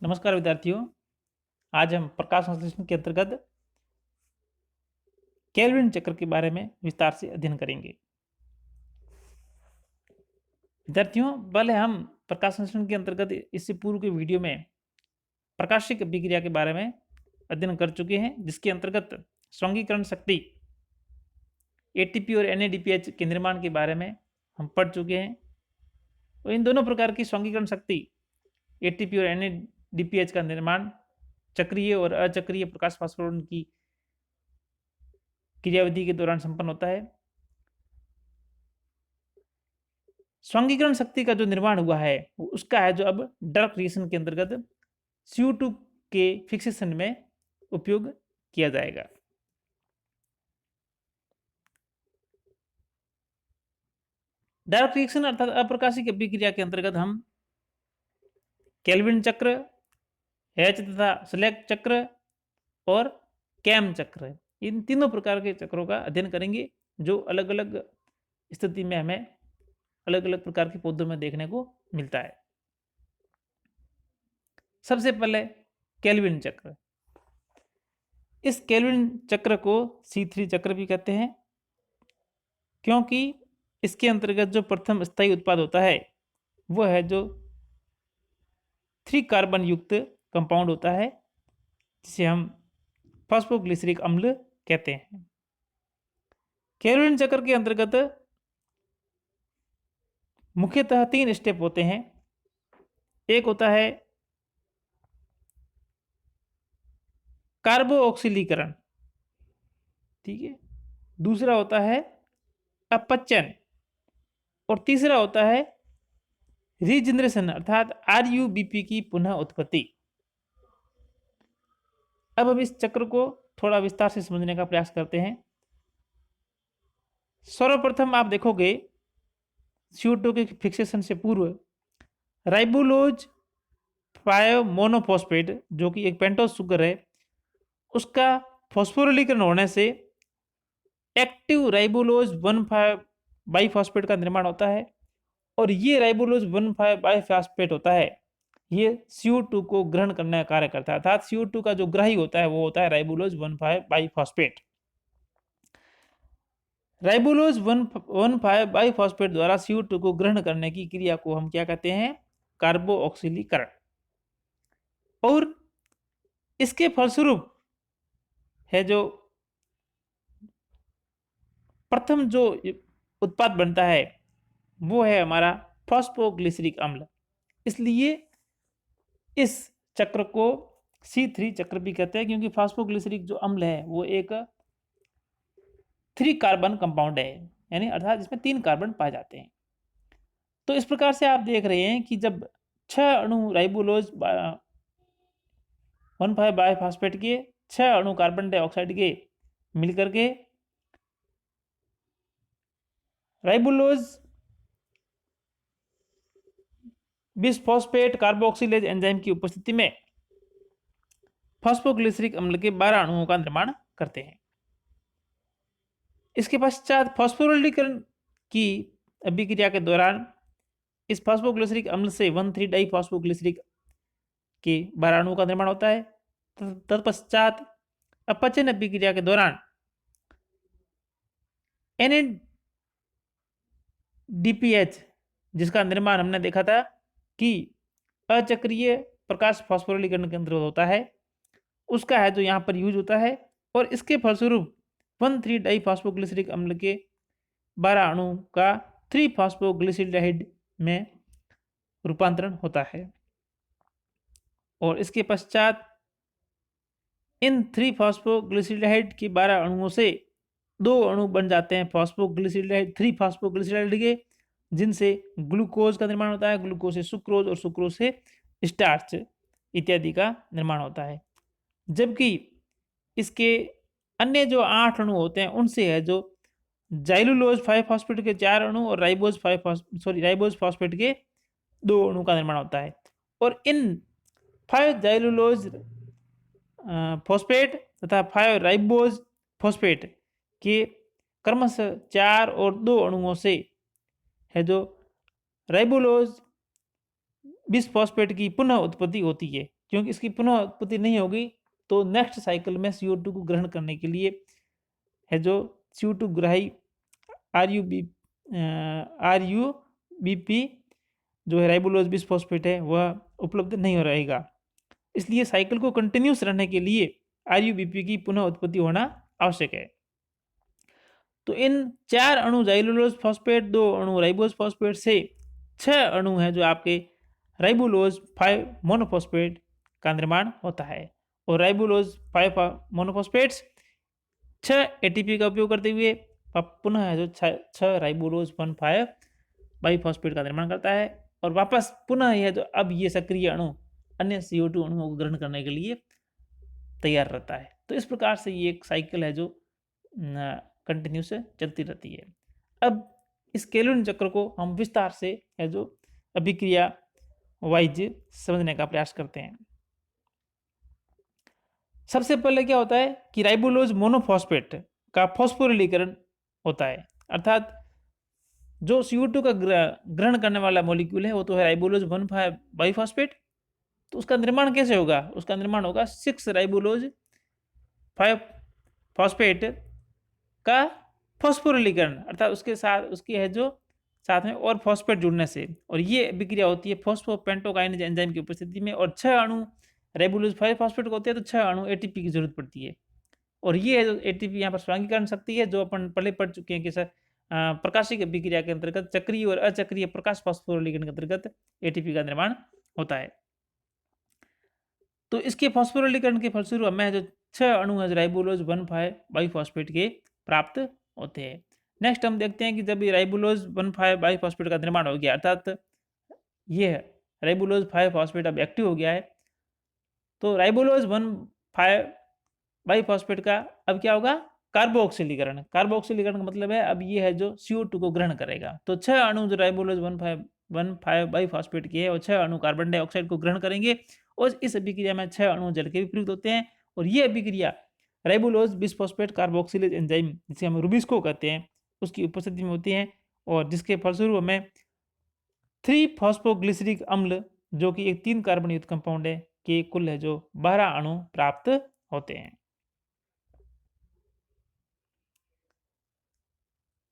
नमस्कार विद्यार्थियों। आज हम प्रकाश संश्लेषण के अंतर्गत केल्विन चक्र के बारे में विस्तार से अध्ययन करेंगे। विद्यार्थियों, पहले हम प्रकाश संश्लेषण के अंतर्गत इससे पूर्व के वीडियो में प्रकाशिक अभिक्रिया के बारे में अध्ययन कर चुके हैं, जिसके अंतर्गत स्वंगीकरण शक्ति एटीपी और एनएडीपीएच के निर्माण के बारे में हम पढ़ चुके हैं। और इन दोनों प्रकार की स्वंगीकरण शक्ति एटीपी और एनएडीपीएच का निर्माण चक्रीय और अचक्रीय प्रकाश फास्फोरण की क्रियाविधि के दौरान संपन्न होता है। स्वंगीकरण शक्ति का जो निर्माण हुआ है वो उसका है जो अब डार्क रिएक्शन के अंतर्गत CO2 के फिक्सेशन में उपयोग किया जाएगा। डार्क रिएक्शन अर्थात अप्रकाशिक अभिक्रिया के अंतर्गत हम केल्विन चक्र, एच तथा स्लैक चक्र और कैम चक्र, इन तीनों प्रकार के चक्रों का अध्ययन करेंगे, जो अलग अलग स्थिति में हमें अलग अलग प्रकार के पौधों में देखने को मिलता है। सबसे पहले केल्विन चक्र। इस केल्विन चक्र को C3 चक्र भी कहते हैं, क्योंकि इसके अंतर्गत जो प्रथम स्थायी उत्पाद होता है वो है जो 3 कार्बन युक्त कंपाउंड होता है, जिसे हम फॉस्फोग्लिसरिक अम्ल कहते हैं। केल्विन चक्र के अंतर्गत मुख्यतः 3 स्टेप होते हैं। एक होता है कार्बोक्सिलीकरण, ठीक है, दूसरा होता है अपचयन और तीसरा होता है रीजनरेशन अर्थात RUBP की पुनः उत्पत्ति। अब हम इस चक्र को थोड़ा विस्तार से समझने का प्रयास करते हैं। सर्वप्रथम आप देखोगे CO2 के फिक्सेशन से पूर्व राइबोलोज 5 मोनोफॉस्फेट, जो कि एक पेंटोज शुगर है, उसका फॉस्फोरिलीकरण होने से एक्टिव राइबोलोज 1,5 बाइफॉस्फेट का निर्माण होता है। और ये राइबोलोज 1,5 बाइफॉस्फेट होता है, ये CO2 को ग्रहण करने का कार्य करता है, अर्थात CO2 का जो ग्राही होता है वो होता है राइबोलोज 1,5 बाइफॉस्फेट। राइबोलोज 1,5 बाइफॉस्फेट द्वारा CO2 को ग्रहण करने की क्रिया को हम क्या कहते हैं? कार्बोक्सिलीकरण। और इसके फलस्वरूप है जो प्रथम जो उत्पाद बनता है वो है हमारा फॉस्फोग्लिसरिक अम्ल। इसलिए इस चक्र को C3 चक्र भी कहते हैं, क्योंकि फॉस्फोग्लिसरिक जो अम्ल है वो एक 3 कार्बन कंपाउंड है, यानी अर्थात इसमें 3 कार्बन पाए जाते हैं। तो इस प्रकार से आप देख रहे हैं कि जब 6 अणु राइबोलोज 1,5 बाइफॉस्फेट के 6 अणु कार्बन डाइऑक्साइड के मिलकर के राइबोलोज बिसफॉस्फेट कार्बोक्सिलेज एंजाइम की उपस्थिति में फॉस्फोग्लिसरिक अम्ल के 12 अणुओं का निर्माण करते हैं। इसके पश्चात फॉस्फोरिलीकरण की अभिक्रिया के दौरान इस फॉस्फोग्लिसरिक अम्ल से 1,3 डाइफॉस्फोग्लिसरिक के 12 अणुओं का निर्माण होता है। तत्पश्चात अपचयन अभिक्रिया के दौरान NADPH, जिसका निर्माण हमने देखा था कि अचक्रीय प्रकाश फॉस्फोरिलीकरण के अंतर्गत होता है, उसका है जो यहाँ पर यूज होता है। और इसके फलस्वरूप 1,3 डाइफॉस्फोग्लिसरिक अम्ल के 12 अणु का 3 फॉस्फोग्लिसराइड में रूपांतरण होता है। और इसके पश्चात इन 3 फॉस्फोग्लिसराइड के 12 अणुओं से 2 अणु बन जाते हैं फॉस्फोग्लिसराइड 3 फॉस्फोग्लिसराइड के, जिनसे ग्लूकोज का निर्माण होता है, ग्लूकोज से सुक्रोज और सुक्रोज से स्टार्च इत्यादि का निर्माण होता है। जबकि इसके अन्य जो 8 अणु होते हैं उनसे है जो जाइलुलोज 5 फॉस्फेट के 4 अणु और राइबोज फॉस्फेट के 2 अणु का निर्माण होता है। और इन 5 जाइलुलोज फॉस्फेट तथा 5 राइबोज फॉस्फेट के क्रमशः 4 और 2 अणुओं से है जो राइबोलोज बिसफॉस्फेट की पुनः उत्पत्ति होती है, क्योंकि इसकी पुनः उत्पत्ति नहीं होगी तो नेक्स्ट साइकिल में CO2 को ग्रहण करने के लिए है जो CO2 ग्राही RUBP जो है राइबोलोज बिसफॉस्फेट है वह उपलब्ध नहीं हो रहेगा। इसलिए साइकिल को कंटिन्यूस रहने के लिए RUBP की पुनः उत्पत्ति होना आवश्यक है। तो इन 4 अणु जाइलोलोज फॉस्फेट, 2 अणु राइबोज फॉस्फेट से 6 अणु हैं जो आपके राइबोलोज 5 मोनोफॉस्फेट का निर्माण होता है। और राइबोलोज 5 मोनोफॉस्फेट्स 6 ATP का उपयोग करते हुए पुनः है जो 6 राइबोलोज 1,5 बाइफॉस्फेट का निर्माण करता है और वापस पुनः यह जो अब ये सक्रिय अणु अन्य CO2 अणुओं को ग्रहण करने के लिए तैयार रहता है। तो इस प्रकार से ये एक साइकिल है जो कंटिन्यूस चलती रहती है। अब इस केल्विन चक्र को हम विस्तार से है जो अभिक्रिया वाइज समझने का प्रयास करते हैं। सबसे पहले क्या होता है कि राइबोलोज मोनोफॉस्फेट का फॉस्फोरिलीकरण होता है, अर्थात जो CO2 का ग्रहण करने वाला मॉलिक्यूल है वो तो है राइबोलोज 1,5 बाइफॉस्फेट। तो उसका निर्माण कैसे होगा? उसका निर्माण होगा 6 राइबोलोज 5 फॉस्फेट का फॉस्फोरिलीकरण, अर्थात उसके साथ उसकी है जो साथ में और फॉस्फेट जुड़ने से, और ये अभिक्रिया होती है फॉस्फोपेंटोकाइनेज एंजाइम की उपस्थिति में। और 6 अणु राइबोलोज 5 फॉस्फेट होते हैं तो 6 अणु ATP की जरूरत पड़ती है। और ये है जो ATP यहाँ पर स्वांगीकरण शक्ति है जो अपन पहले पढ़ चुके हैं कि सर प्रकाशिक अभिक्रिया के अंतर्गत चक्रीय और अचक्रीय प्रकाश फॉस्फोरिलीकरण के अंतर्गत ATP का निर्माण होता है। तो इसके फॉस्फोरिलीकरण के फलस्वरूप हमें जो 6 अणु है राइबोलोज 1,5 बाइफॉस्फेट के प्राप्त होते हैं। नेक्स्ट हम देखते हैं कि जब ये राइबोलोज 1,5 बाइफॉस्फेट का निर्माण हो गया, अर्थात ये राइबोलोज 5 फॉस्फेट अब एक्टिव हो गया है, तो राइबोलोज 1,5 बाइफॉस्फेट का अब क्या होगा? कार्बोक्सिलीकरण। कार्बोक्सिलीकरण का मतलब है अब ये है जो CO2 को ग्रहण करेगा। तो 6 अणु जो राइबोलोज 1,5 बाइफॉस्फेट के है और 6 अणु कार्बन डाइऑक्साइड को ग्रहण करेंगे और इस अभिक्रिया में 6 अणु जल के विपरीत होते हैं। और ये अभिक्रिया राइबोलोज बिसफॉस्फेट कार्बोक्सिलेज एंजाइम जिसे हम रुबिस्को कहते हैं उसकी उपस्थिति में होती है, और जिसके फलस्वरूप हमें 3 फॉस्फोग्लिसरिक अम्ल जो कि एक 3 कार्बन युक्त कंपाउंड है के कुल है जो 12 अणु प्राप्त होते हैं।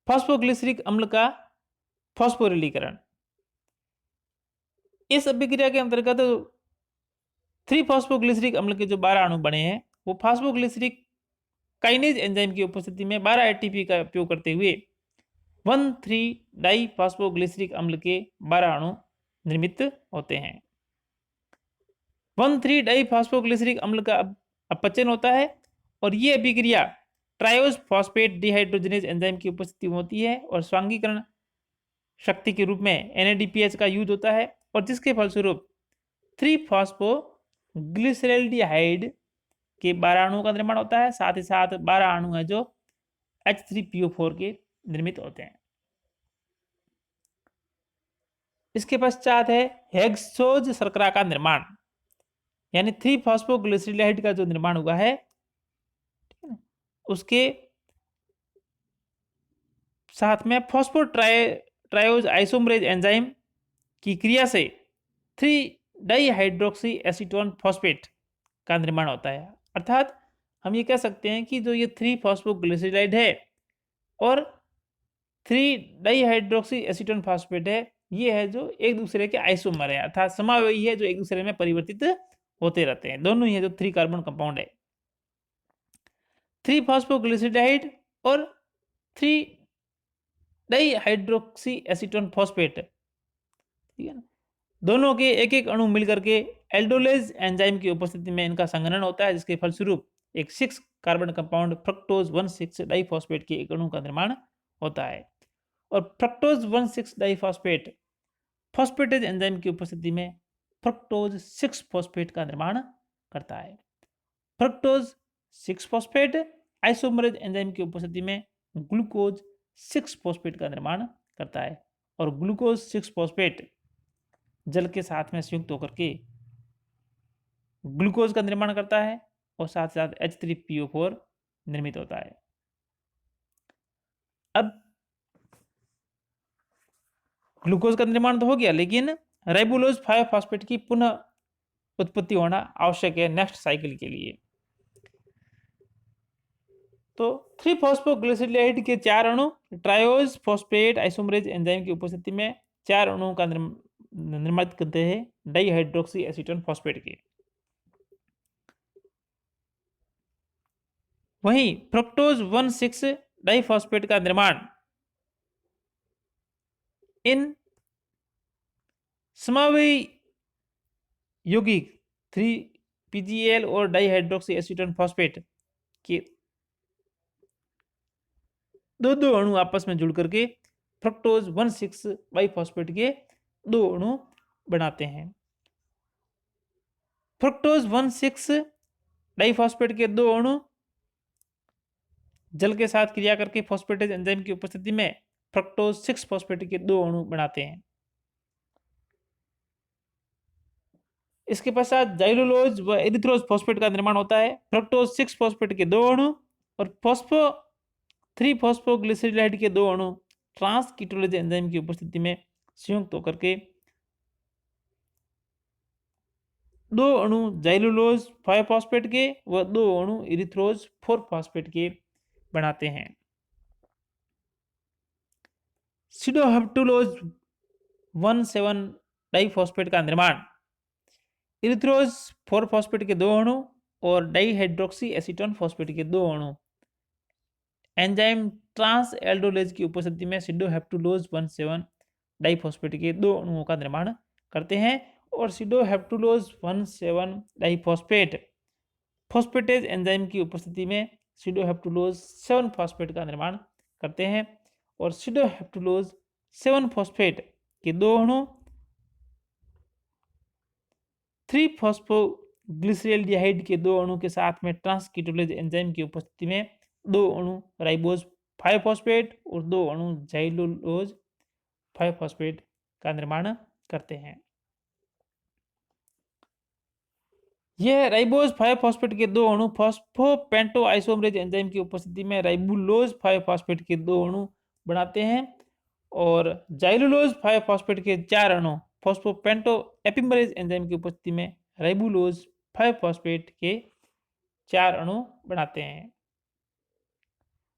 फॉस्फोग्लिसरिक अम्ल का फॉस्फोरिलीकरण, इस अभिक्रिया के अंतर्गत 3 फॉस्फोग्लिसरिक अम्ल के जो 12 अणु बने हैं वो फॉस्फोग्लिसरिक काइनेज एंजाइम की उपस्थिति में 12 ATP का उपयोग करते हुए 1,3 डाई फॉस्फोग्लिसरिक अम्ल के 12 अणु निर्मित होते हैं। 1,3 डाई फॉस्फोग्लिसरिक अम्ल का अपचयन होता है और ये अभिक्रिया ट्रायोज फॉस्फेट डिहाइड्रोजनेज एंजाइम की उपस्थिति में होती है और स्वांगीकरण शक्ति के रूप में NADPH का यूज होता है, और जिसके फलस्वरूप 3 फॉस्फोग्लिसरल्डिहाइड के 12 अणुओं का निर्माण होता है। साथ ही साथ 12 अणु है जो H3PO4 के निर्मित होते हैं। इसके पश्चात है हेक्सोज शर्करा का निर्माण, यानी 3 फॉस्फोग्लिसरल्डिहाइड का जो निर्माण हुआ है उसके साथ में फॉस्फोट्रायोज आइसोमरेज एंजाइम की क्रिया से 3 डाईहाइड्रोक्सी एसीटोन फॉस्फेट का निर्माण होता है। अर्थात हम ये कह सकते हैं कि जो ये 3 फॉस्फोग्लिसराइड है और 3 डाईहाइड्रोक्सी एसीटोन फॉस्फेट है, ये है जो एक दूसरे के आइसोमर है, अर्थात समावयवी है जो एक दूसरे में परिवर्तित होते रहते हैं। दोनों ही है जो 3 कार्बन कंपाउंड है। 3 फॉस्फोग्लिसराइड और 3 डाईहाइड्रोक्सी एसीटोन फॉस्फेट, ठीक है ना, दोनों के एक एक अणु मिलकर के एल्डोलेज एंजाइम की उपस्थिति में इनका संघनन होता है, जिसके फलस्वरूप एक 6 कार्बन कंपाउंड फ्रक्टोज 1,6 डाइफॉस्फेट के एक अणु का निर्माण होता है। और फ्रक्टोज 1,6 डाइफॉस्फेट फॉस्फेटेज एंजाइम की उपस्थिति में फ्रक्टोज 6 फॉस्फेट का निर्माण करता है। फ्रक्टोज 6 फॉस्फेट आइसोमरेज एंजाइम की उपस्थिति में ग्लूकोज 6 फॉस्फेट का निर्माण करता है, और ग्लूकोज 6 फॉस्फेट जल के साथ में संयुक्त होकर के ग्लूकोज का निर्माण करता है और साथ साथ H3PO4 निर्मित होता है। अब ग्लूकोज का निर्माण तो हो गया, लेकिन राइबोलोज 5 फॉस्फेट की पुनः उत्पत्ति होना आवश्यक है नेक्स्ट साइकिल के लिए। तो 3-फॉस्फोग्लिसराइड के 4 अणु ट्रायोज फॉस्फेट आइसोमरेज एंजाइम की उपस्थिति में 4 अणुओं का निर्माण करते हैं डाइहाइड्रोक्सी एसीटोन फॉस्फेट के। वहीं फ्रक्टोज 1,6 डाइफॉस्फेट का निर्माण इन समवायी यौगिक 3-PGAL और डाइहाइड्रोक्सी एसीटोन फॉस्फेट के दो अणु आपस में जुड़ करके फ्रक्टोज 1,6 बाइफॉस्फेट के 2 अणु बनाते हैं। फ्रक्टोज 1,6 डाइफॉस्फेट के 2 अणु जल के साथ क्रिया करके फॉस्फेटेज एंजाइम की उपस्थिति में फ्रक्टोज 6 फॉस्फेट के 2 अणु बनाते हैं। इसके पश्चात जाइलुलोज व एरिथ्रोज फॉस्फेट का निर्माण होता है। फ्रक्टोज 6 फॉस्फेट के 2 अणु और 3-फॉस्फोग्लिसराइड के 2 अणु ट्रांस कीटोलेज एंजाइम की उपस्थिति में संयुक्त होकर के 2 अणु जाइलुलोज 5 फॉस्फेट के व 2 अणु एरिथ्रोज 4 फॉस्फेट के बनाते हैं। सिडोहेप्टुलोज 1,7 डाइफॉस्फेट का निर्माण एरिथ्रोज 4 फॉस्फेट के 2 अणु और डाइहाइड्रोक्सी एसीटोन फॉस्फेट के 2 अणु एंजाइम ट्रांस एल्डोलेज की उपस्थिति में सिडोहेप्टुलोज 1,7 डाइफॉस्फेट के 2 अणुओं का निर्माण करते हैं। और सिडोहेप्टुलोज 1,7 डाइफॉस्फेट फॉस्फेटेज एंजाइम की उपस्थिति में सिडोहेप्टुलोज 7 फॉस्फेट का निर्माण करते हैं। और सिडोहेप्टुलोज 7 फॉस्फेट के 2 अणु 3-फॉस्फोग्लिसराल्डिहाइड के 2 अणु के साथ में ट्रांसकीटोलेज एंजाइम की उपस्थिति में 2 अणु राइबोज 5 फॉस्फेट और 2 अणु जाइलुलोज 5 फॉस्फेट का निर्माण करते हैं। यह राइबोज 5 फॉस्फेट के 2 अणु फॉस्फोपेंटो आइसोमरेज एंजाइम की उपस्थिति में राइबुलोज 5 फॉस्फेट के 2 अणु बनाते हैं। और जाइलुलोज 5 फॉस्फेट के 4 अणु फॉस्फोपेंटो एपिमरेज एंजाइम की उपस्थिति में राइबुलोज 5 फॉस्फेट के 4 अणु बनाते हैं।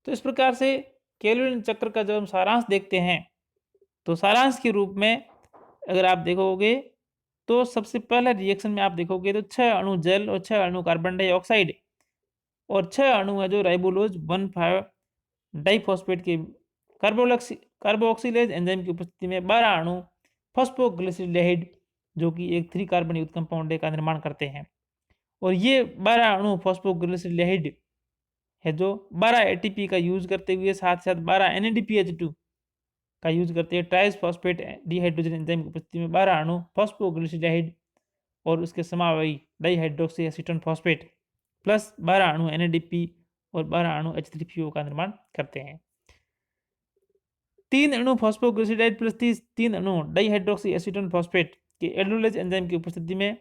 तो इस प्रकार से कैलोरीन चक्र का जब हम सारांश देखते हैं तो सारांश के रूप में अगर आप देखोगे तो सबसे पहले रिएक्शन में आप देखोगे तो 6 अणु जल और 6 अणु कार्बन डाइऑक्साइड और 6 अणु है जो राइबोलोज 1,5 डाइफॉस्फेट के कार्बोक्सिलेज एंजाइम की उपस्थिति में 12 अणु फॉस्फोग्लिसराइड जो कि एक 3 कार्बन युक्त कंपाउंड का निर्माण करते हैं। और ये 12 अणु फॉस्फोग्लिसराइड है जो 12 एटीपी का यूज करते हुए साथ साथ 12 NADPH2 का यूज करते हैं। ट्राइस फॉस्फेट डिहाइड्रोजन एंजाइम की उपस्थिति में 12 अणु फॉस्फोग्लिसराइड और उसके समावयी डाइहाइड्रोक्सी एसीटोन फॉस्फेट प्लस 12 अणु NADP और 12 अणु H3PO का निर्माण करते हैं। 3 अणु फॉस्फोग्लिसराइड प्लस 3 अणु डाइहाइड्रोक्सी एसीटोन फॉस्फेट के एल्डोलेज एंजाइम की उपस्थिति में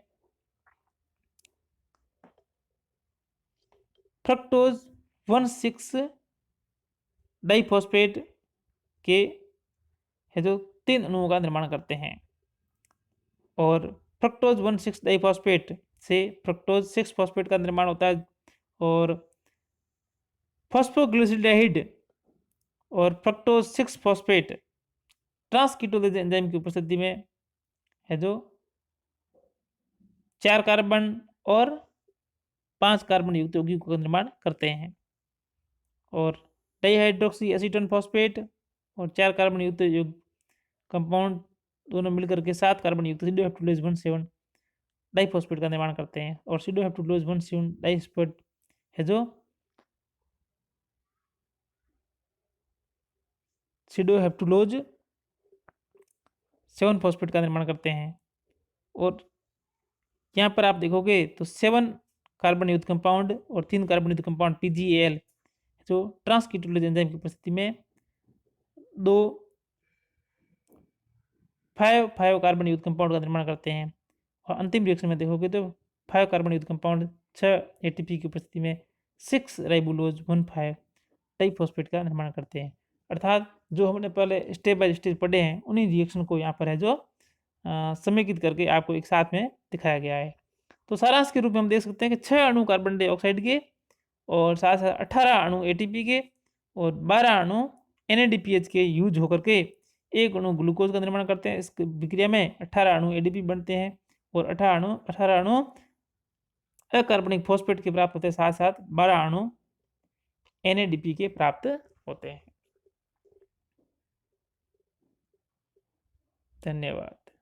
फ्रक्टोज 1,6 डाइफॉस्फेट के है जो 3 अणुओं का निर्माण करते हैं। और फ्रक्टोज 1,6 डाइफॉस्फेट से फ्रक्टोज 6 फॉस्फेट का निर्माण होता है। और फॉस्फोग्लिसराइड और फ्रक्टोज 6 फॉस्फेट ट्रांसकीटोलेज एंजाइम की उपस्थिति में है जो 4 कार्बन और 5 कार्बन युक्त यौगिकों का निर्माण करते हैं। और डाइहाइड्रोक्सी एसीटोन फॉस्फेट और 4 कार्बन युक्त कंपाउंड दोनों मिलकर के 7 कार्बन युक्त सिडोहेप्टुलोज 1,7 डाइफॉस्फेट का निर्माण करते हैं। और सिडोहेप्टुलोज 1,7 डाइफॉस्फेट है जो सिडोहेप्टुलोज 7 फॉस्फेट का निर्माण करते हैं। और यहाँ पर आप देखोगे तो 7 कार्बन युक्त कंपाउंड और 3 कार्बन युक्त कंपाउंड PGAL जो ट्रांसकीटोलेज एंजाइम की उपस्थिति में 5 कार्बन युक्त कंपाउंड का निर्माण करते हैं। और अंतिम रिएक्शन में देखोगे तो 5 कार्बन युक्त कंपाउंड 6 ATP की उपस्थिति में 6 राइबुलोज 1,5 डाइफॉस्फेट का निर्माण करते हैं। अर्थात जो हमने पहले स्टेप बाय स्टेप पढ़े हैं उन्हीं रिएक्शन को यहाँ पर है जो समेकित करके आपको एक साथ में दिखाया गया है। तो सारांश के रूप में हम देख सकते हैं कि 6 अणु कार्बन डाइऑक्साइड के और साथ-साथ 18 अणु एटीपी के और 12 अणु NADPH के यूज़ होकर के एक अणु ग्लूकोज़ का निर्माण करते हैं। इस विक्रिया में 18 अणु एडीपी बनते हैं और 18 अणु अकार्बनिक फॉस्फेट के प्राप्त होते हैं, साथ-साथ 12 अणु NADP के प्राप्त होते हैं। धन्यवाद।